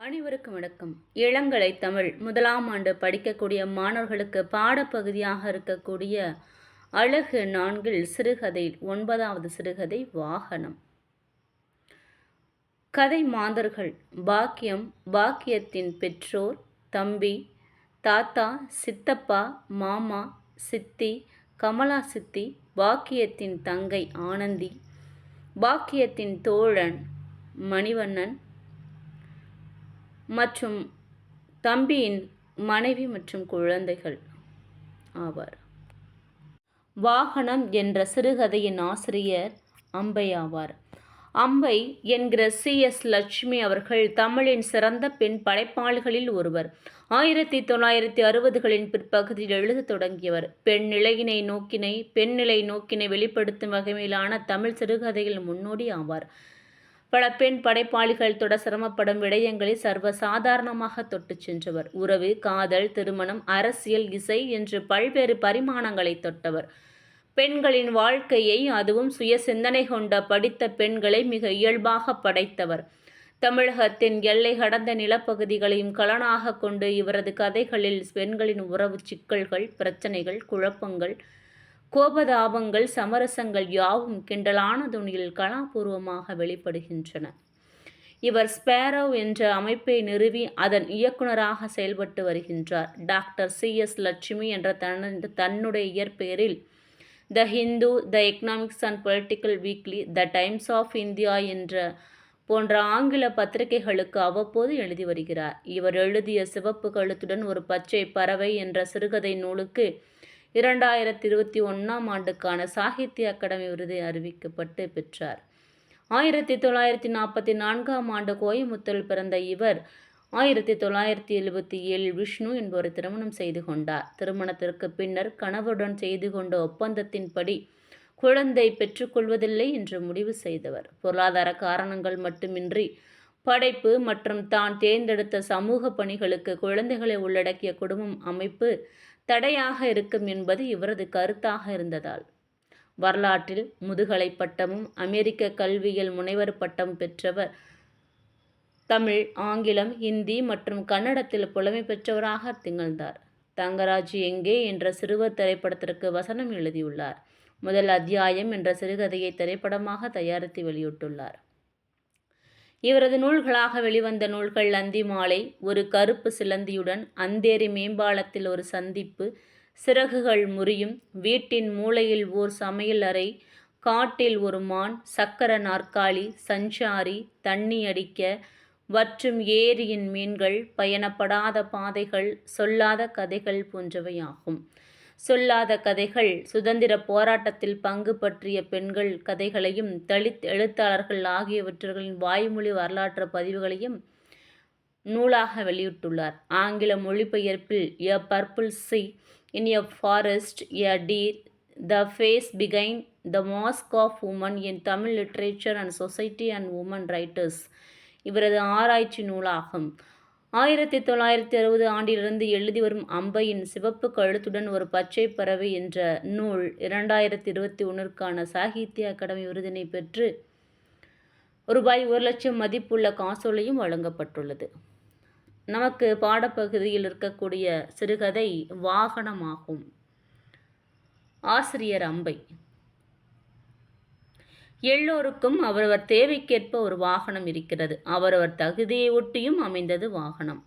அனைவருக்கும் வணக்கம். இளங்கலை தமிழ் முதலாம் ஆண்டு படிக்கக்கூடிய மாணவர்களுக்கு பாடப்பகுதியாக இருக்கக்கூடிய அழகு 4 சிறுகதை 9வது சிறுகதை வாகனம். கதை மாந்தர்கள் பாக்கியம், பாக்கியத்தின் பெற்றோர், தம்பி, தாத்தா, சித்தப்பா, மாமா, சித்தி, கமலா சித்தி, பாக்கியத்தின் தங்கை ஆனந்தி, பாக்கியத்தின் தோழன் மணிவண்ணன் மற்றும் தம்பியின் மனைவி மற்றும் குழந்தைகள் ஆவார். வாகனம் என்ற சிறுகதையின் ஆசிரியர் அம்பை ஆவார். அம்பை என்கிற CS லட்சுமி அவர்கள் தமிழின் சிறந்த பெண் படைப்பாளிகளில் ஒருவர். 1960களின் பிற்பகுதியில் எழுதத் தொடங்கியவர். பெண் நிலை நோக்கினை வெளிப்படுத்தும் வகையிலான தமிழ் சிறுகதையில் முன்னோடி ஆவார். பல பெண் படைப்பாளிகள் தொட சிரமப்படும் விடயங்களை சர்வ சாதாரணமாக தொட்டுச் சென்றவர். உறவு, காதல், திருமணம், அரசியல், இசை என்று பல்வேறு பரிமாணங்களை தொட்டவர். பெண்களின் வாழ்க்கையை, அதுவும் சுய சிந்தனை கொண்ட படித்த பெண்களை மிக இயல்பாக படைத்தவர். தமிழகத்தின் எல்லை கடந்த நிலப்பகுதிகளையும் களனாக கொண்டு இவரது கதைகளில் பெண்களின் உறவு சிக்கல்கள், பிரச்சனைகள், குழப்பங்கள், கோபதாபங்கள், சமரசங்கள் யாவும் கிண்டலான துணியில் கலாபூர்வமாக வெளிப்படுகின்றன. இவர் ஸ்பேரோ என்ற அமைப்பை நிறுவி அதன் இயக்குநராக செயல்பட்டு வருகின்றார். டாக்டர் CS லட்சுமி என்ற தன்னுடைய இயற்பெயரில் the Hindu, the economics and political weekly, the Times of India என்ற போன்ற ஆங்கில பத்திரிகைகளுக்கு அவ்வப்போது எழுதி வருகிறார். இவர் எழுதிய சிவப்பு கழுத்துடன் ஒரு பச்சை பறவை என்ற சிறுகதை நூலுக்கு 2021ஆம் ஆண்டுக்கான சாகித்ய அகாடமி விருதை அறிவிக்கப்பட்டு பெற்றார். 1944ஆம் ஆண்டு கோயமுத்தூரில் பிறந்த இவர் 1977 விஷ்ணு என்பவரை திருமணம் செய்து கொண்டார். திருமணத்திற்கு பின்னர் கணவருடன் செய்து கொண்ட ஒப்பந்தத்தின்படி குழந்தை பெற்றுக்கொள்வதில்லை என்று முடிவு செய்தவர். பொருளாதார காரணங்கள் மட்டுமின்றி படைப்பு மற்றும் தான் தேர்ந்தெடுத்த சமூக பணிகளுக்கு குழந்தைகளை உள்ளடக்கிய குடும்பம் அமைப்பு தடையாக இருக்கும் என்பது இவரது கருத்தாக இருந்ததால் வரலாற்றில் முதுகலை பட்டமும் அமெரிக்க கல்வியில் முனைவர் பட்டம் பெற்றவர். தமிழ், ஆங்கிலம், ஹிந்தி மற்றும் கன்னடத்தில் புலமை பெற்றவராக திகழ்ந்தார். தங்கராஜ் எங்கே என்ற சிறுவர் திரைப்படத்திற்கு வசனம் எழுதியுள்ளார். முதல் அத்தியாயம் என்ற சிறுகதையை திரைப்படமாக தயாரித்து வெளியிட்டுள்ளார். இவரது நூல்களாக வெளிவந்த நூல்கள் அந்தி மாலை, ஒரு கருப்பு சிலந்தியுடன், அந்தேரி மேம்பாலத்தில் ஒரு சந்திப்பு, சிறகுகள் முறியும், வீட்டின் மூலையில் ஓர் சமையல் அறை, காட்டில் ஒரு மான், சக்கர நாற்காலி, சஞ்சாரி, தண்ணி அடிக்க, வற்றும் ஏரியின் மீன்கள், பயணப்படாத பாதைகள், சொல்லாத கதைகள் போன்றவையாகும். சொல்லாத கதைகள் சுதந்திர போராட்டத்தில் பங்கு பற்றிய பெண்கள் கதைகளையும், தலித் எழுத்தாளர்கள் ஆகியவர்களின் வாய்மொழி வரலாற்று பதிவுகளையும் நூலாக வெளியிட்டுள்ளார். ஆங்கில மொழிபெயர்ப்பில் a purple sea in a forest, a tear, the face behind the mask of woman in Tamil literature and society and woman writers இவரது ஆராய்ச்சி நூலாகும். 1960 ஆண்டிலிருந்து எழுதி வரும் அம்பையின் சிவப்பு கழுத்துடன் ஒரு பச்சை பறவை என்ற நூல் 2021க்கான சாகித்ய அகாடமி விருதினை பெற்று ரூபாய் 1,00,000 மதிப்புள்ள காசோலையும் வழங்கப்பட்டுள்ளது. நமக்கு பாடப்பகுதியில் இருக்கக்கூடிய சிறுகதை வாகனமாகும். ஆசிரியர் அம்பை. எல்லோருக்கும் அவரவர் தேவைக்கேற்ப ஒரு வாகனம் இருக்கிறது. அவரவர் தகுதியை ஒட்டியும் அமைந்தது வாகனம்.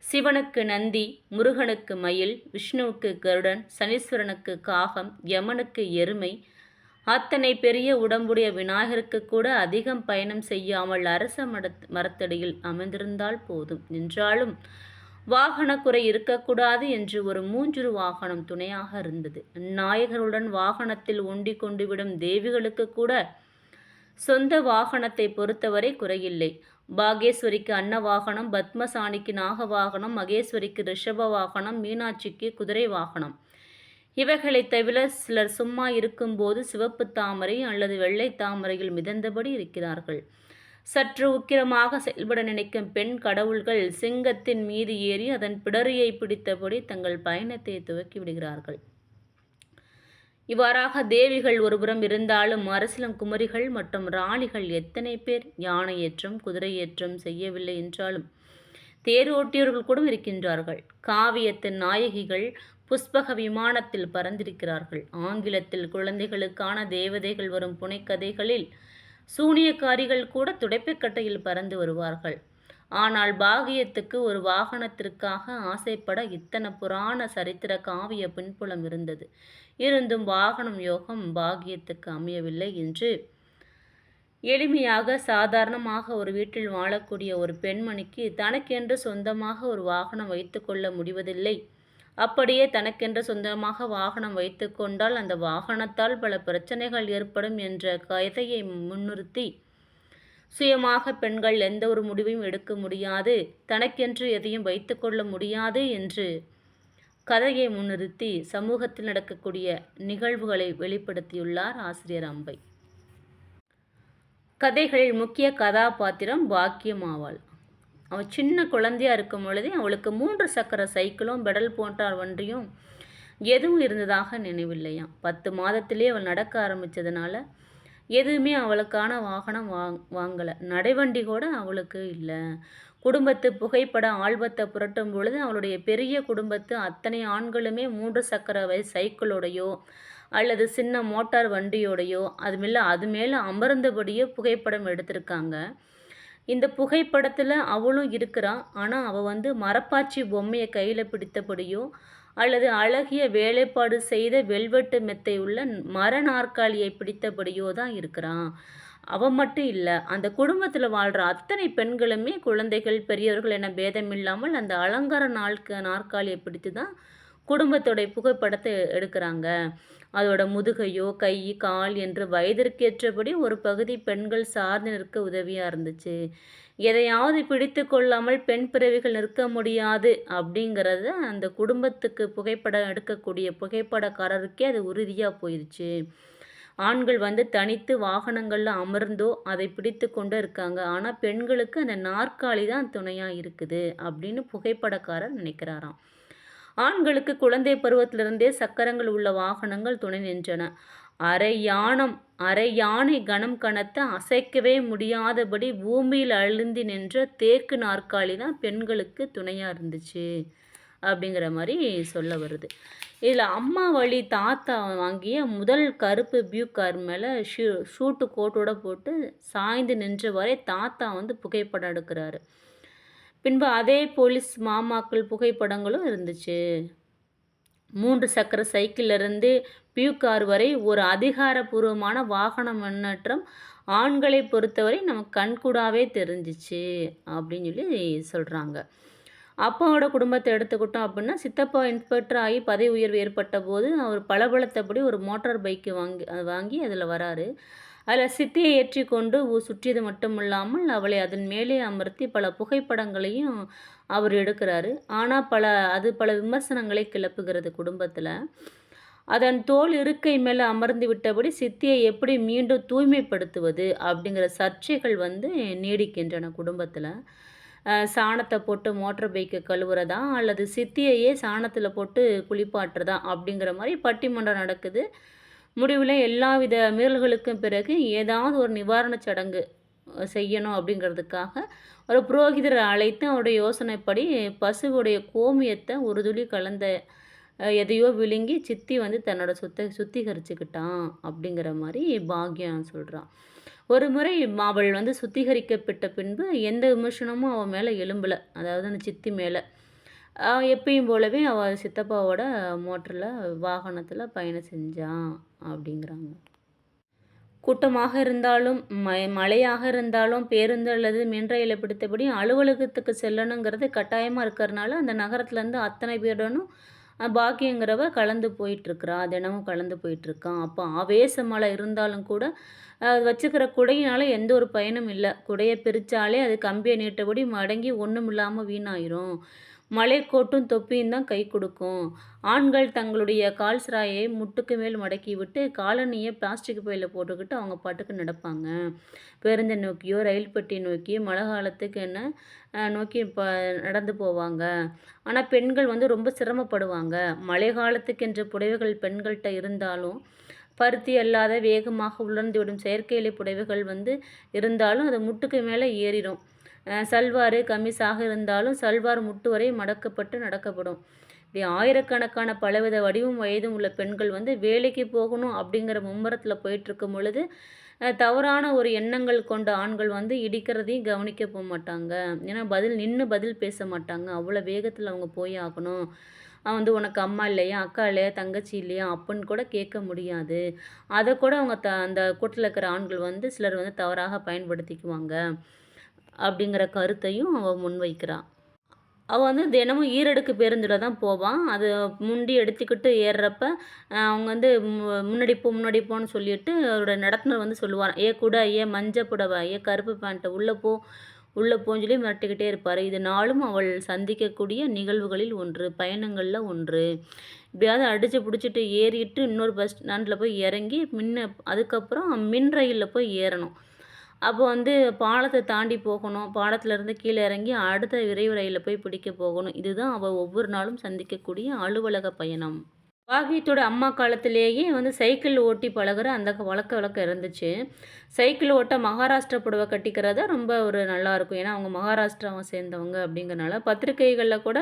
சிவனுக்கு நந்தி, முருகனுக்கு மயில், விஷ்ணுவுக்கு கருடன், சனீஸ்வரனுக்கு காகம், யமனுக்கு எருமை, அத்தனை பெரிய உடம்புடைய விநாயகருக்கு கூட அதிகம் பயணம் செய்யாமல் அரச மரத்தடியில் அமர்ந்திருந்தால் போதும் என்றாலும் வாகனக்குறை இருக்கக்கூடாது என்று ஒரு மூஞ்சுரு வாகனம் துணையாக இருந்தது. நாயகருடன் வாகனத்தில் ஒண்டி கொண்டு விடும் தேவிகளுக்கு கூட சொந்த வாகனத்தை பொறுத்தவரை குறையில்லை. பாகேஸ்வரிக்கு அன்ன வாகனம், பத்மசாணிக்கு நாக வாகனம், மகேஸ்வரிக்கு ரிஷப வாகனம், மீனாட்சிக்கு குதிரை வாகனம். இவைகளை தவிர சிலர் சும்மா இருக்கும்போது சிவப்பு தாமரை அல்லது வெள்ளை தாமரையில் மிதந்தபடி இருக்கிறார்கள். சற்று உக்கிரமாக செயல்பட நினைக்கும் பெண் கடவுள்கள் சிங்கத்தின் மீது ஏறி அதன் பிடரியை பிடித்தபடி தங்கள் பயணத்தை துவக்கி விடுகிறார்கள். இவ்வாறாக தேவிகள் ஒருபுறம் இருந்தாலும் அரசிலம் குமரிகள் மற்றும் ராணிகள் எத்தனை பேர் யானை ஏற்றம் குதிரை ஏற்றம் செய்யவில்லை என்றாலும் தேரோட்டியர்கள் கூட இருக்கின்றார்கள். காவியத்தின் நாயகிகள் புஷ்பக விமானத்தில் பறந்திருக்கிறார்கள். ஆங்கிலத்தில் குழந்தைகளுக்கான தேவதைகள் வரும் புனைக்கதைகளில் சூனியக்காரிகள் கூட துடைப்பக்கட்டையில் பறந்து வருவார்கள். ஆனால் பாகியத்துக்கு ஒரு வாகனத்திற்காக ஆசைப்பட இத்தனை புராண சரித்திர காவிய பின்புலம் இருந்தது. இருந்தும் வாகனம் யோகம் பாகியத்துக்கு அமையவில்லை என்று எளிமையாக சாதாரணமாக ஒரு வீட்டில் வாழக்கூடிய ஒரு பெண்மணிக்கு தனக்கென்று சொந்தமாக ஒரு வாகனம் வைத்து கொள்ள முடிவதில்லை. அப்படியே தனக்கென்று சொந்தமாக வாகனம் வைத்து கொண்டால் அந்த வாகனத்தால் பல பிரச்சனைகள் ஏற்படும் என்ற கதையை முன்னிறுத்தி சுயமாக பெண்கள் எந்த ஒரு முடிவையும் எடுக்க முடியாது, தனக்கென்று எதையும் வைத்து கொள்ள முடியாது என்று கதையை முன்னிறுத்தி சமூகத்தில் நடக்கக்கூடிய நிகழ்வுகளை வெளிப்படுத்தியுள்ளார் ஆசிரியர் அம்பை. கதைகளில் முக்கிய கதாபாத்திரம் பாக்கியம் ஆவாள். அவள் சின்ன குழந்தையாக இருக்கும் பொழுதே அவளுக்கு 3 சக்கர சைக்கிளும் பெடல் போன்ற வண்டியும் எதுவும் இருந்ததாக நினைவில்லையாம். 10 மாதத்திலே அவள் நடக்க ஆரம்பித்ததுனால எதுவுமே அவளுக்கான வாகனம் வாங்கலை. நடைவண்டி கூட அவளுக்கு இல்லை. குடும்பத்து புகைப்பட ஆல்பத்தை புரட்டும் பொழுது அவளுடைய பெரிய குடும்பத்து அத்தனை ஆண்களுமே 3 சக்கர சைக்கிளோடையோ அல்லது சின்ன மோட்டார் வண்டியோடையோ அது மேலே அமர்ந்தபடியோ புகைப்படம் எடுத்திருக்காங்க. இந்த புகைப்படத்தில் அவளும் இருக்கிறான். ஆனால் அவள் மரப்பாச்சி பொம்மையை கையில் பிடித்தபடியோ அல்லது அழகிய வேலைப்பாடு செய்த வெல்வெட்டு மெத்தை உள்ள மர நாற்காலியை பிடித்தபடியோ தான் இருக்கிறான். அவன் மட்டும் இல்லை, அந்த குடும்பத்தில் வாழ்கிற அத்தனை பெண்களுமே குழந்தைகள் பெரியவர்கள் என பேதமில்லாமல் அந்த அலங்கார நாற்காலியை பிடித்து தான் குடும்பத்தோடைய புகைப்படத்தை எடுக்கிறாங்க. அதோட முதுகையோ கை கால் என்று வயதிற்கேற்றபடி ஒரு பகுதி பெண்கள் சார்ந்து நிற்க உதவியாக இருந்துச்சு. எதையாவது பிடித்து கொள்ளாமல் பெண் பிறவிகள் நிற்க முடியாது அப்படிங்கிறத அந்த குடும்பத்துக்கு புகைப்படம் எடுக்கக்கூடிய புகைப்படக்காரருக்கே அது உறுதியாக போயிடுச்சு. ஆண்கள் தனித்து வாகனங்களில் அமர்ந்தோ அதை பிடித்து கொண்டு இருக்காங்க. ஆனால் பெண்களுக்கு அந்த நாற்காலி தான் துணையாக இருக்குது அப்படின்னு புகைப்படக்காரர் நினைக்கிறாராம். ஆண்களுக்கு குழந்தை பருவத்திலிருந்தே சக்கரங்கள் உள்ள வாகனங்கள் துணை நின்றன. அரை யானை கணம் கனத்த அசைக்கவே முடியாதபடி பூமியில் அழுந்தி நின்ற தேக்கு நாற்காலி தான் பெண்களுக்கு துணையாக இருந்துச்சு அப்படிங்கிற மாதிரி சொல்ல வருது. இதில் அம்மா வழி தாத்தா வாங்கிய முதல் கருப்பு பியூக் கார் மேலே ஷூட்டு கோட்டோட போட்டு சாய்ந்து நின்ற வரை தாத்தா புகைப்படம் எடுக்கிறாரு. பின்பு அதே போலீஸ் மாமாக்கள் புகைப்படங்களும் இருந்துச்சு. 3 சக்கர சைக்கிளிலிருந்து பியூக் கார் வரை ஒரு அதிகாரப்பூர்வமான வாகன முன்னேற்றம் ஆண்களை பொறுத்தவரை நமக்கு கண்கூடாவே தெரிஞ்சிச்சு அப்படின்னு சொல்லி சொல்கிறாங்க. அப்பாவோட குடும்பத்தை எடுத்துக்கிட்டோம் அப்படின்னா, சித்தப்பா இன்ஸ்பெக்டர் ஆகி பதவி உயர்வு ஏற்பட்ட போது அவர் பளபளத்தபடி ஒரு மோட்டார் பைக்கு வாங்கி அதில் வராரு. அதில் சித்தியை ஏற்றி கொண்டு சுற்றியது மட்டும் இல்லாமல் அவளை அதன் மேலே அமர்த்தி பல புகைப்படங்களையும் அவர் எடுக்கிறாரு. ஆனால் பல விமர்சனங்களை கிளப்புகிறது குடும்பத்தில். அதன் தோல் இருக்கை மேலே அமர்ந்து விட்டபடி சித்தியை எப்படி மீண்டும் தூய்மைப்படுத்துவது அப்படிங்கிற சர்ச்சைகள் நீடிக்கின்றன குடும்பத்தில். சாணத்தை போட்டு மோட்டர் பைக்கை கழுவுறதா அல்லது சித்தியையே சாணத்தில் போட்டு குளிப்பாட்டுறதா அப்படிங்கிற மாதிரி பட்டிமன்றம் நடக்குது. முடிவில் எல்லாவித மீறல்களுக்கும் பிறகு ஏதாவது ஒரு நிவாரணச் சடங்கு செய்யணும் அப்படிங்கிறதுக்காக ஒரு புரோகிதரை அழைத்து அவருடைய யோசனைப்படி பசுவுடைய கோமியத்தை ஒரு துளி கலந்த எதையோ விழுங்கி சித்தி தன்னோட சுத்திகரிச்சுக்கிட்டான் அப்படிங்கிற மாதிரி பாக்யம் சொல்கிறான். ஒரு முறை அவள் சுத்திகரிக்கப்பட்ட பின்பு எந்த விமர்சனமும் அவன் மேலே எழும்பலை. அதாவது அந்த சித்தி மேலே எப்பயும் போலவே அவள் சித்தப்பாவோட மோட்டரில் வாகனத்தில் பயணம் செஞ்சான் அப்படிங்கிறாங்க. கூட்டமாக இருந்தாலும் மழையாக இருந்தாலும் பேருந்து அல்லது மின்ரயிலை பிடித்தபடி அலுவலகத்துக்கு செல்லணுங்கிறது கட்டாயமாக இருக்கிறனால அந்த நகரத்துலேருந்து அத்தனை பேருடனும் பாக்கியங்கிறவ கலந்து போயிட்டுருக்குறா, தினமும் கலந்து போயிட்டுருக்கான். அப்போ ஆவேசமழை இருந்தாலும் கூட வச்சுக்கிற குடையினால் எந்த ஒரு பயனும் இல்லை. குடையை பிரித்தாலே அது கம்பியை நீட்டபடி மடங்கி ஒன்றும் இல்லாமல் வீணாயிரும். மலைக்கோட்டும் தொப்பியும் தான் கை கொடுக்கும். ஆண்கள் தங்களுடைய கால் சிராயை முட்டுக்கு மேல் மடக்கி விட்டு காலணியை பிளாஸ்டிக் பையில் போட்டுக்கிட்டு அவங்க பாட்டுக்கு நடப்பாங்க. பேருந்தை நோக்கியோ ரயில் பெட்டி நோக்கியோ மழை காலத்துக்கு நோக்கி நடந்து போவாங்க. ஆனால் பெண்கள் ரொம்ப சிரமப்படுவாங்க. மழை காலத்துக்கென்ற புடவைகள் பெண்கள்கிட்ட இருந்தாலும் பருத்தி அல்லாத வேகமாக உலர்ந்து விடும் செயற்கையிலை புடவைகள் இருந்தாலும் அது முட்டுக்கு மேலே ஏறிடும். சல்வார் கமிஸாக இருந்தாலும் சல்வார் முட்டு வரை மடக்கப்பட்டு நடக்கப்படும். இப்படி ஆயிரக்கணக்கான பலவித வடிவும் வயதும் உள்ள பெண்கள் வந்து வேலைக்கு போகணும் அப்படிங்கிற மும்முரத்தில் போயிட்டுருக்கும் பொழுது தவறான ஒரு எண்ணங்கள் கொண்ட ஆண்கள் வந்து இடிக்கிறதையும் கவனிக்க போக மாட்டாங்க. ஏன்னா நின்று பதில் பேச மாட்டாங்க. அவ்வளோ வேகத்தில் அவங்க போய் ஆகணும். அவன் வந்து உனக்கு அம்மா இல்லையா, அக்கா இல்லையா, தங்கச்சி இல்லையா அப்படின்னு கூட கேட்க முடியாது. அதை கூட அவங்க அந்த கூட்டத்தில் இருக்கிற ஆண்கள் வந்து சிலர் வந்து தவறாக பயன்படுத்திக்குவாங்க அப்படிங்கிற கருத்தையும் அவள் முன்வைக்கிறாள். அவள் வந்து தினமும் ஈரடுக்கு பேருந்தில் தான் போவான். அது முண்டி எடுத்துக்கிட்டு ஏறுறப்ப அவங்க வந்து முன்னாடி போன்னு சொல்லிட்டு அவரோட நடத்துனர் வந்து சொல்லுவார், ஏ குடை, ஏ மஞ்சள் புடவை, ஏ கருப்பு பேண்ட்டு, உள்ளே போன்னு சொல்லி மிரட்டிக்கிட்டே இருப்பார். இது நாளும் அவள் சந்திக்கக்கூடிய நிகழ்வுகளில் ஒன்று, பயணங்களில் ஒன்று. இப்படியாவது அடித்து பிடிச்சிட்டு ஏறிட்டு இன்னொரு பஸ் ஸ்டாண்டில் போய் இறங்கி அதுக்கப்புறம் மின் ரயிலில் போய் ஏறணும். அப்போ வந்து பாலத்தை தாண்டி போகணும். பாலத்திலேருந்து கீழே இறங்கி அடுத்த விரைவு ரயிலில் போய் பிடிக்க போகணும். இதுதான் அவள் ஒவ்வொரு நாளும் சந்திக்கக்கூடிய அலுவலக பயணம். வாகியத்தோட அம்மா காலத்திலேயே வந்து சைக்கிள் ஓட்டி பழகுற அந்த வழக்கம் இருந்துச்சு. சைக்கிள் ஓட்ட மகாராஷ்டிரா புடவை கட்டிக்கிறதா ரொம்ப ஒரு நல்லாயிருக்கும். ஏன்னா அவங்க மகாராஷ்டிராவை சேர்ந்தவங்க அப்படிங்கிறனால பத்திரிகைகளில் கூட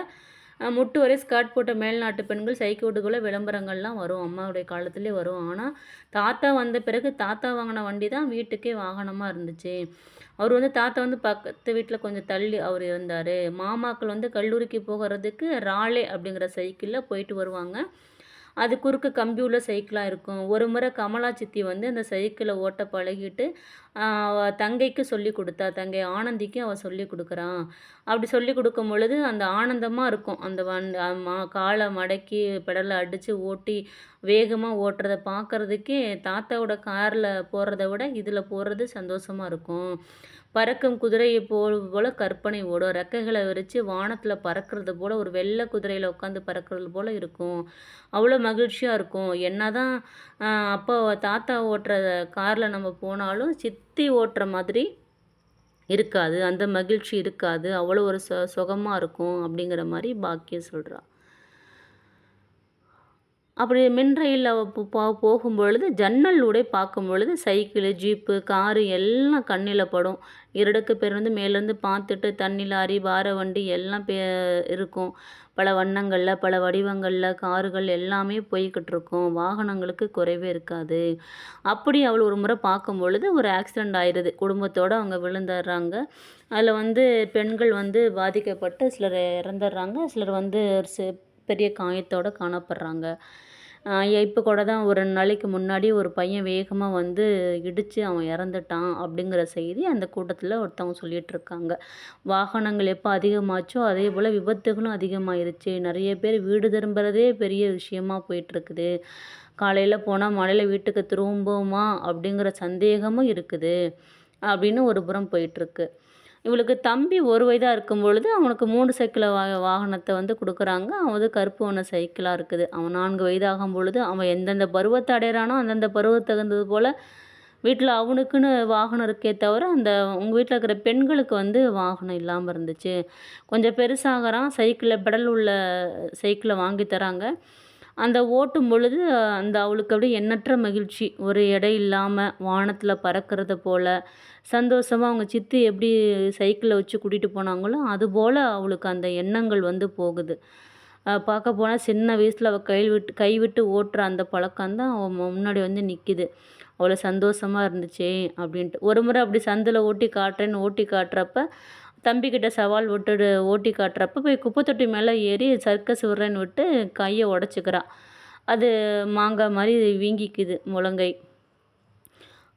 முட்டு வரை ஸ்கர்ட் போட்ட மேல்நாட்டு பெண்கள் சைக்கிள் ஓட்டுக்குள்ள விளம்பரங்கள்லாம் வரும். அம்மாவுடைய காலத்துலேயே வரும். ஆனால் தாத்தா வந்த பிறகு தாத்தா வாங்கின வண்டி தான் வீட்டுக்கே வாகனமாக இருந்துச்சு. அவர் வந்து தாத்தா வந்து பக்கத்து வீட்டில் கொஞ்சம் தள்ளி அவர் இருந்தார். மாமாக்கள் வந்து கல்லூரிக்கு போகிறதுக்கு ராலே அப்படிங்கிற சைக்கிளில் போயிட்டு வருவாங்க. அது குறுக்க கம்பி உள்ள சைக்கிளாக இருக்கும். ஒரு முறை கமலா சித்தி வந்து அந்த சைக்கிளை ஓட்ட பழகிட்டு தங்கைக்கு சொல்லி கொடுத்தா. தங்கை ஆனந்திக்கு அவள் சொல்லி கொடுக்குறான். அப்படி சொல்லி கொடுக்கும் பொழுது அந்த ஆனந்தமாக இருக்கும். அந்த காலை மடக்கி பெடலை அடித்து ஓட்டி வேகமாக ஓட்டுறதை பார்க்குறதுக்கே தாத்தாவோட காரில் போகிறத விட இதில் போகிறது சந்தோஷமாக இருக்கும். பறக்கும் குதிரையை போல கற்பனை ஓடும். ரெக்கைகளை விரித்து வானத்தில் பறக்கிறது போல் ஒரு வெள்ளை குதிரையில் உட்காந்து பறக்கிறது போல் இருக்கும். அவ்வளோ மகிழ்ச்சியாக இருக்கும். என்ன தான் அப்பா தாத்தா ஓட்டுற காரில் நம்ம போனாலும் சித்தி ஓட்டுற மாதிரி இருக்காது. அந்த மகிழ்ச்சி இருக்காது. அவ்வளோ ஒரு சுகமாக இருக்கும் அப்படிங்கிற மாதிரி பாக்கியம் சொல்கிறா. அப்படி மின் ரயிலில் போகும்பொழுது ஜன்னல் ஊடே பார்க்கும் பொழுது சைக்கிளு, ஜீப்பு, காரு எல்லாம் கண்ணில் படும். இருடுக்கு பேர் வந்து மேலேருந்து பார்த்துட்டு தண்ணி லாரி, பார வண்டி எல்லாம் இருக்கும். பல வண்ணங்களில் பல வடிவங்களில் காருகள் எல்லாமே போய்கிட்டு இருக்கும். வாகனங்களுக்கு குறைவே இருக்காது. அப்படி அவள் ஒரு முறை பார்க்கும் பொழுது ஒரு ஆக்சிடெண்ட் ஆயிடுது. குடும்பத்தோடு அவங்க விழுந்துடுறாங்க. அதில் வந்து பெண்கள் வந்து பாதிக்கப்பட்டு சிலர் இறந்துடுறாங்க. சிலர் வந்து பெரிய காயத்தோடு காணப்படுறாங்க. இப்போ கூட தான் ஒரு 2 நாளைக்கு முன்னாடி ஒரு பையன் வேகமாக வந்து இடித்து அவன் இறந்துட்டான் அப்படிங்கிற செய்தி அந்த கூட்டத்தில் ஒருத்தவங்க சொல்லிகிட்ருக்காங்க. வாகனங்கள் எப்போ அதிகமாச்சோ அதே போல் விபத்துகளும் அதிகமாகிருச்சு. நிறைய பேர் வீடு திரும்புகிறதே பெரிய விஷயமா போயிட்டுருக்குது. காலையில் போனால் மழையில் வீட்டுக்கு திரும்புமா அப்படிங்கிற சந்தேகமும் இருக்குது அப்படின்னு ஒரு புறம் போயிட்டுருக்கு. இவளுக்கு தம்பி 1 வயதாக இருக்கும் பொழுது அவனுக்கு 3 சக்கர வாகனத்தை வந்து கொடுக்குறாங்க. அவன் வந்து கருப்பு வண்ண சைக்கிளாக இருக்குது. அவன் 4 வயதாகும் பொழுது அவன் எந்தெந்த பருவத்தை அடையிறானோ அந்தந்த பருவத்துக்கு தகுந்தது போல் வீட்டில் அவனுக்குன்னு வாகனம் இருக்கே தவிர உங்கள் வீட்டில் இருக்கிற பெண்களுக்கு வந்து வாகனம் இல்லாமல் இருந்துச்சு. கொஞ்சம் பெருசாகிறான். சைக்கிளில் பெடல் உள்ள சைக்கிளை வாங்கி தராங்க. அந்த ஓட்டும் பொழுது அவளுக்கு அப்படியே எண்ணற்ற மகிழ்ச்சி. ஒரு எடை இல்லாமல் வானத்தில் பறக்கிறது போல் சந்தோஷமாக அவங்க சித்தி எப்படி சைக்கிளை வச்சு கூட்டிகிட்டு போனாங்களோ அதுபோல் அவளுக்கு அந்த எண்ணங்கள் வந்து போகுது. பார்க்க போனால் சின்ன வயசில் அவள் கைவிட்டு ஓட்டுற அந்த பழக்கம்தான் அவன் முன்னாடி வந்து நிற்கிது. அவ்வளோ சந்தோஷமாக இருந்துச்சே அப்படின்ட்டு. ஒரு முறை அப்படி சந்தில் ஓட்டி காட்டுறப்ப தம்பிக்கிட்ட சவால் விட்டுட்டு ஓட்டி காட்டுறப்ப போய் குப்பை தொட்டி மேலே ஏறி சர்க்கஸ் விட்றேன்னு விட்டு கையை உடச்சிக்கிறான். அது மாங்காய் மாதிரி வீங்கிக்குது முழங்கை.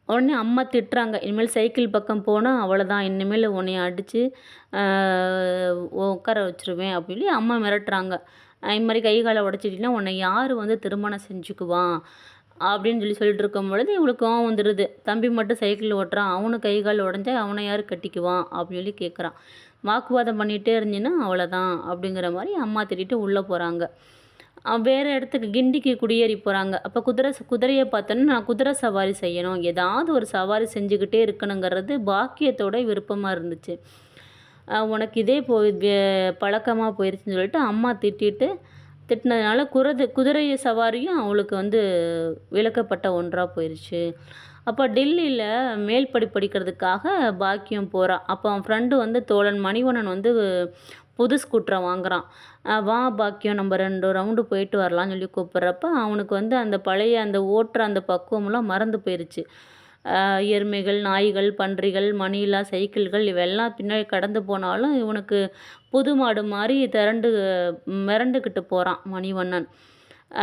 உடனே அம்மா திட்டுறாங்க, இனிமேல் சைக்கிள் பக்கம் போனால் அவ்வளோதான், இனிமேல் உன்னை அடித்து உட்கார வச்சுருவேன் அப்படின்னு அம்மா மிரட்டுறாங்க. இது மாதிரி கை காலை உடச்சிட்டிங்கன்னா உன்னை யார் வந்து திருமணம் செஞ்சுக்குவான் அப்படின்னு சொல்லிட்டு இருக்கும் பொழுது இவளுக்கு கோவம் வந்துடுது. தம்பி மட்டும் சைக்கிள் ஓட்டுறான், அவனுக்கு கை கால் உடஞ்சா அவனை யார் கட்டிக்குவான் அப்படின்னு சொல்லி கேட்குறான். வாக்குவாதம் பண்ணிகிட்டே இருந்தீங்கன்னா அவ்வளோதான் அப்படிங்கிற மாதிரி அம்மா திட்டிட்டு உள்ளே போகிறாங்க. வேறு இடத்துக்கு கிண்டிக்கு குடியேறி போகிறாங்க. அப்போ குதிரையை பார்த்தோன்னா நான் குதிரை சவாரி செய்யணும், ஏதாவது ஒரு சவாரி செஞ்சுக்கிட்டே இருக்கணுங்கிறது பாக்கியத்தோட விருப்பமாக இருந்துச்சு. உனக்கு இதே பழக்கமாக போயிடுச்சுன்னு சொல்லிட்டு அம்மா திட்டினதுனால குதிரை சவாரியும் அவளுக்கு வந்து விலக்கப்பட்ட ஒன்றாக போயிடுச்சு. அப்போ டெல்லியில் மேல் படிக்கிறதுக்காக பாக்கியம் போகிறா. அப்போ அவன் ஃப்ரெண்டு வந்து தோழன் மணிவண்ணன் வந்து புது ஸ்கூட்டரை வாங்குறான். வா பாக்கியம் நம்ம 2 ரவுண்டு போயிட்டு வரலான்னு சொல்லி கூப்பிட்றப்ப அவனுக்கு வந்து அந்த பழைய அந்த ஓட்டுற அந்த பக்குவமெல்லாம் மறந்து போயிருச்சு. எருமைகள், நாய்கள், பன்றிகள், மணிலா சைக்கிள்கள் இவெல்லாம் பின்னாடி கடந்து போனாலும் இவனுக்கு புது மாடு மாதிரி மிரண்டுக்கிட்டு போகிறான் மணிவண்ணன்.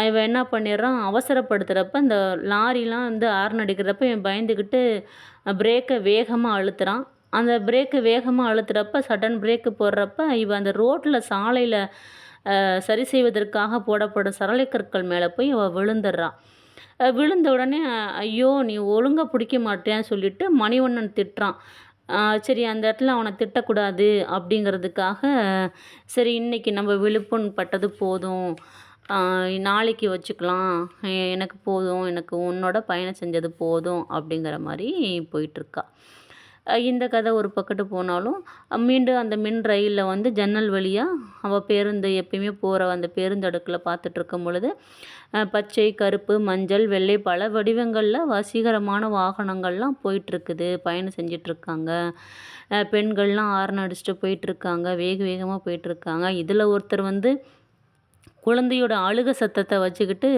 இவன் என்ன பண்ணிடுறான், அவசரப்படுத்துகிறப்ப இந்த லாரிலாம் வந்து ஹார்ன் அடிக்கிறப்ப இவன் பயந்துக்கிட்டு பிரேக்கை வேகமாக அழுத்துறான். அந்த பிரேக்கை வேகமாக அழுத்துறப்ப சடன் பிரேக்கு போடுறப்ப இவன் அந்த ரோட்டில் சாலையில் சரி செய்வதற்காக போடப்படும் சரளைக்கற்கள் மேலே போய் அவள் விழுந்துடுறான். விழுந்த உடனே ஐயோ நீ ஒழுங்காக பிடிக்க மாட்டேன்னு சொல்லிட்டு மணிவண்ணன் திட்டுறான். சரி அந்த இடத்துல அவனை திட்டக்கூடாது அப்படிங்கிறதுக்காக சரி இன்னைக்கு நம்ம விழுப்புண் பட்டது போதும், நாளைக்கு வச்சுக்கலாம், எனக்கு போதும், எனக்கு உன்னோட பயணம் செஞ்சது போதும் அப்படிங்கிற மாதிரி போயிட்டுருக்கா. இந்த கதை ஒரு பக்கத்து போனாலும் மீண்டும் அந்த மின் ரயிலில் வந்து ஜன்னல் வழியாக அவள் பேருந்து எப்பயுமே போகிற அந்த பேருந்து அடுக்கில் பார்த்துட்டு இருக்கும் பொழுது பச்சை, கருப்பு, மஞ்சள், வெள்ளை பல வடிவங்களில் வசீகரமான வாகனங்கள்லாம் போயிட்டுருக்குது, பயணம் செஞ்சிட்ருக்காங்க. பெண்கள்லாம் ஹார்ன் அடிச்சுட்டு போயிட்டுருக்காங்க, வேகமாக போயிட்டுருக்காங்க. இதில் ஒருத்தர் வந்து குழந்தையோட அழுகை சத்தத்தை வச்சுக்கிட்டு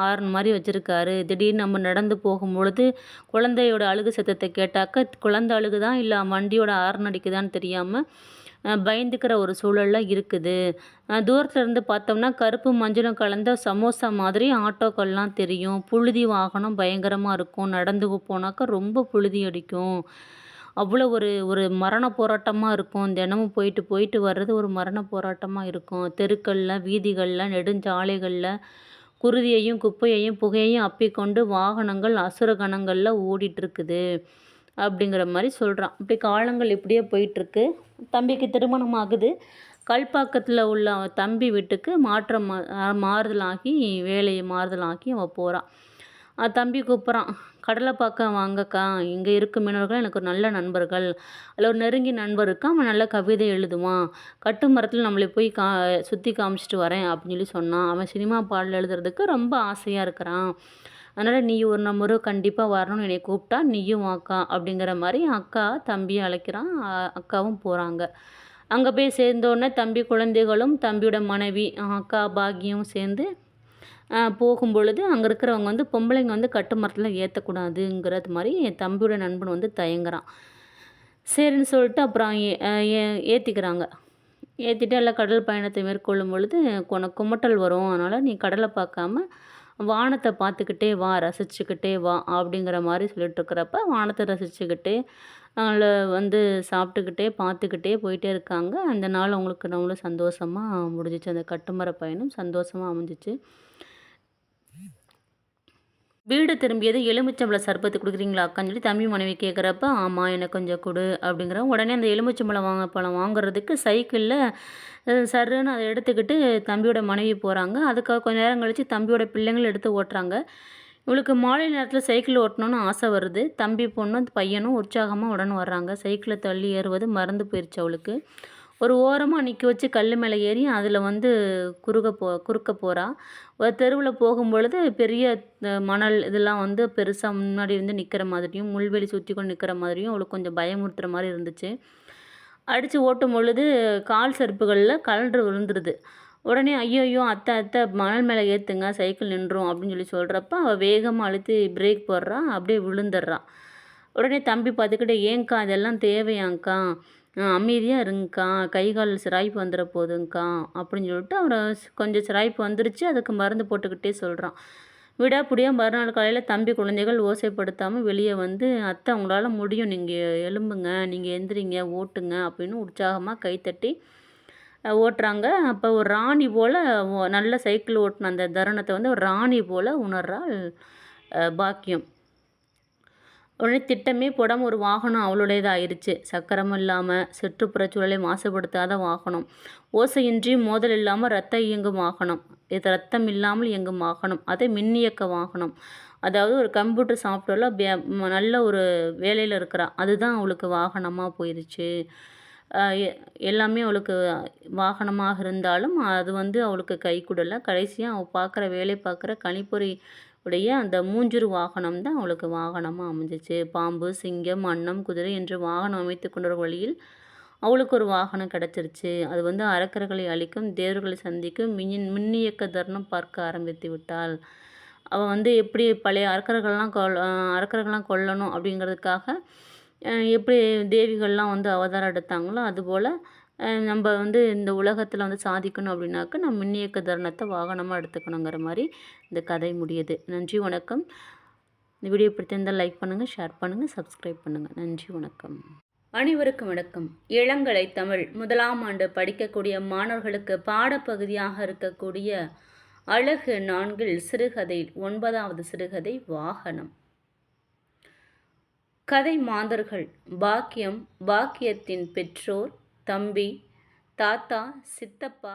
ஹார்ன் மாதிரி வச்சுருக்காரு. திடீர்னு நம்ம நடந்து போகும்பொழுது குழந்தையோட அழுகை சத்தத்தை கேட்டாக்க குழந்தை அழுகுதா இல்லை வண்டியோட ஹார்ன் அடிக்குதான்னு தெரியாமல் பயந்துக்கிற ஒரு சூழலில் இருக்குது. தூரத்தில் இருந்து பார்த்தோம்னா கருப்பு மஞ்சளும் கலந்த சமோசா மாதிரி ஆட்டோக்கள்லாம் தெரியும். புழுதி வாகனம் பயங்கரமாக இருக்கும். நடந்து போனாக்கா ரொம்ப புழுதி அடிக்கும். அவ்வளோ ஒரு ஒரு மரண போராட்டமாக இருக்கும். தினமும் போயிட்டு வர்றது ஒரு மரண போராட்டமாக இருக்கும். தெருக்களில், வீதிகளில், நெடுஞ்சாலைகளில் குருதியையும் குப்பையையும் புகையையும் அப்பிக்கொண்டு வாகனங்கள் அசுர கணங்களில் ஓடிட்டுருக்குது அப்படிங்கிற மாதிரி சொல்கிறான். இப்படி காலங்கள் இப்படியே போயிட்டுருக்கு. தம்பிக்கு திருமணம் ஆகுது. கல்பாக்கத்தில் உள்ள தம்பி வீட்டுக்கு மாறுதலாகி வேலையை மாறுதலாகி அவள் போகிறான். தம்பி கூப்பிட்றான், கடலைப்பாக்கம் வாங்கக்கா, இங்கே இருக்கும் மீனவர்கள் எனக்கு ஒரு நல்ல நண்பர்கள், அதில் ஒரு நெருங்கிய நண்பர் இருக்கான், அவன் நல்ல கவிதை எழுதுவான், கட்டு மரத்தில் நம்மளை போய் சுற்றி காமிச்சிட்டு வரேன் அப்படின்னு சொல்லி சொன்னான். அவன் சினிமா பாடல் எழுதுறதுக்கு ரொம்ப ஆசையாக இருக்கிறான், அதனால் நீ ஒரு முறை கண்டிப்பாக வரணும்னு என்னை கூப்பிட்டா நீயும் வாக்கா அப்படிங்கிற மாதிரி அக்கா தம்பியை அழைக்கிறான். அக்காவும் போகிறாங்க. அங்கே போய் சேர்ந்தோடனே தம்பி குழந்தைகளும் தம்பியோட மனைவி அக்கா பாக்கியம் சேர்ந்து போகும்பொழுது அங்கே இருக்கிறவங்க வந்து பொம்பளைங்க வந்து கட்டு மரத்தில் ஏற்றக்கூடாதுங்கிறது மாதிரி என் தம்பியோட நண்பன் வந்து தயங்குறான். சரின்னு சொல்லிட்டு அப்புறம் ஏற்றிக்கிறாங்க. ஏற்றிட்டு எல்லாம் கடல் பயணத்தை மேற்கொள்ளும் பொழுது உனக்கு குமட்டல் வரும், அதனால் நீ கடலை பார்க்காம வானத்தை பார்த்துக்கிட்டே வா, ரசிச்சுக்கிட்டே வா அப்படிங்கிற மாதிரி சொல்லிட்டுருக்கிறப்ப வானத்தை ரசிச்சுக்கிட்டே அதில் வந்து சாப்பிட்டுக்கிட்டே பார்த்துக்கிட்டே போயிட்டே இருக்காங்க. அந்த நாள் அவங்களுக்கு ரொம்ப சந்தோஷமாக முடிஞ்சிச்சு. அந்த கட்டுமர பயணம் சந்தோஷமாக அமைஞ்சிச்சு. வீடு திரும்பியது எலுமிச்சம்பழ சர்பத்து கொடுக்குறீங்களா அக்கான்னு சொல்லி தம்பி மனைவி கேட்குறப்ப ஆமாம் எனக்கு கொஞ்சம் கொடு அப்படிங்கிற உடனே அந்த எலுமிச்சம்பழம் பழம் வாங்குறதுக்கு சைக்கிளில் சருன்னு அதை எடுத்துக்கிட்டு தம்பியோட மனைவி போகிறாங்க. அதுக்காக கொஞ்சம் நேரம் கழித்து தம்பியோட பிள்ளைங்களும் எடுத்து ஓட்டுறாங்க. இவளுக்கு மாலை நேரத்தில் சைக்கிள் ஓட்டணும்னு ஆசை வருது. தம்பி பொண்ணும் பையனும் உற்சாகமாக உடனே வர்றாங்க. சைக்கிளை தள்ளி ஏறுவது மறந்து போயிடுச்சு அவளுக்கு. ஒரு ஓரமாக நிற்க வச்சு கல் மேலே ஏறி அதில் வந்து குறுக்க போகிறா. ஒரு தெருவில் போகும்பொழுது பெரிய மணல் இதெல்லாம் வந்து பெருசாக முன்னாடி வந்து நிற்கிற மாதிரியும் முள்வெளி சுற்றி கொண்டு நிற்கிற மாதிரியும் அவளுக்கு கொஞ்சம் பயமுறுத்துகிற மாதிரி இருந்துச்சு. அடித்து ஓட்டும் பொழுது கால் செருப்புகளில் கழன்று விழுந்துருது. உடனே ஐயோ அத்தை மணல் மேலே ஏற்றுங்க, சைக்கிள் நின்றும் அப்படின்னு சொல்லி சொல்கிறப்ப அவள் வேகமாக அழுத்தி பிரேக் போடுறா. அப்படியே விழுந்துடுறா. உடனே தம்பி பார்த்துக்கிட்டு ஏங்க்கா இதெல்லாம் தேவையாங்க்கா, அமைதியாக இருங்கக்கா, கை கால் சிராய்ப்பு வந்துட போதுங்க்கா அப்படின்னு சொல்லிட்டு அவரை கொஞ்சம் சிராய்ப்பு வந்துருச்சு. அதுக்கு மருந்து போட்டுக்கிட்டே சொல்கிறான். விடாப்பிடியாக மறுநாள் காலையில் தம்பி குழந்தைகள் ஓசைப்படுத்தாமல் வெளியே வந்து அத்தை உங்களால் முடியும், நீங்கள் எழும்புங்க, நீங்கள் எந்திரிங்க, ஓட்டுங்க அப்படின்னு உற்சாகமாக கைத்தட்டி ஓட்டுறாங்க. அப்போ ஒரு ராணி போல் நல்ல சைக்கிள் ஓட்டின அந்த தருணத்தை வந்து ஒரு ராணி போல் உணர்றாள் பாக்கியம். உடனே திட்டமே போடாமல் ஒரு வாகனம் அவளுடையதாக ஆயிடுச்சு. சக்கரமும் இல்லாமல் சுற்றுப்புறச்சூழலை மாசுபடுத்தாத வாகனம், ஓசையின்றி மோதல் இல்லாமல் ரத்தம் இயங்கும் வாகனம், இது ரத்தம் இல்லாமல் இயங்கும் வாகனம், அதே மின்னியக்க வாகனம். அதாவது ஒரு கம்ப்யூட்டர் சாஃப்ட்வேரில் நல்ல ஒரு வேலையில் இருக்கிறா, அதுதான் அவளுக்கு வாகனமாக போயிடுச்சு. எல்லாமே அவளுக்கு வாகனமாக இருந்தாலும் அது வந்து அவளுக்கு கை கூடலை. கடைசியாக அவள் வேலை பார்க்குற கணிப்பொறி உடைய அந்த மூஞ்சூர் வாகனம் தான் அவளுக்கு வாகனமாக அமைஞ்சிச்சு. பாம்பு, சிங்கம், அன்னம், குதிரை என்று வாகனம் அமைத்து கொண்ட வழியில் அவளுக்கு ஒரு வாகனம் கிடச்சிருச்சு. அது வந்து அரக்கர்களை அழிக்கும், தேவர்களை சந்திக்கும், மின்னியக்க தருணம் பார்க்க ஆரம்பித்து விட்டாள். அவள் வந்து எப்படி பழைய அரக்கர்கள்லாம் கொல்லணும் அப்படிங்கிறதுக்காக எப்படி தேவிகள்லாம் வந்து அவதாரம் எடுத்தாங்களோ அதுபோல் நம்ம வந்து இந்த உலகத்தில் வந்து சாதிக்கணும் அப்படின்னாக்க நம்ம மின்னியக்க தருணத்தை வாகனமாக எடுத்துக்கணுங்கிற மாதிரி இந்த கதை முடியுது. நன்றி, வணக்கம். இந்த வீடியோ பிடித்திருந்தால் லைக் பண்ணுங்கள், ஷேர் பண்ணுங்கள், சப்ஸ்கிரைப் பண்ணுங்கள். நன்றி, வணக்கம். அனைவருக்கும் வணக்கம். இளங்கலை தமிழ் 1ஆம் ஆண்டு படிக்கக்கூடிய மாணவர்களுக்கு பாடப்பகுதியாக இருக்கக்கூடிய அழகு 4 சிறுகதை 9வது சிறுகதை வாகனம். கதை மாந்தர்கள்: பாக்கியம், பாக்கியத்தின் பெற்றோர், தம்பி, தாத்தா, சித்தப்பா,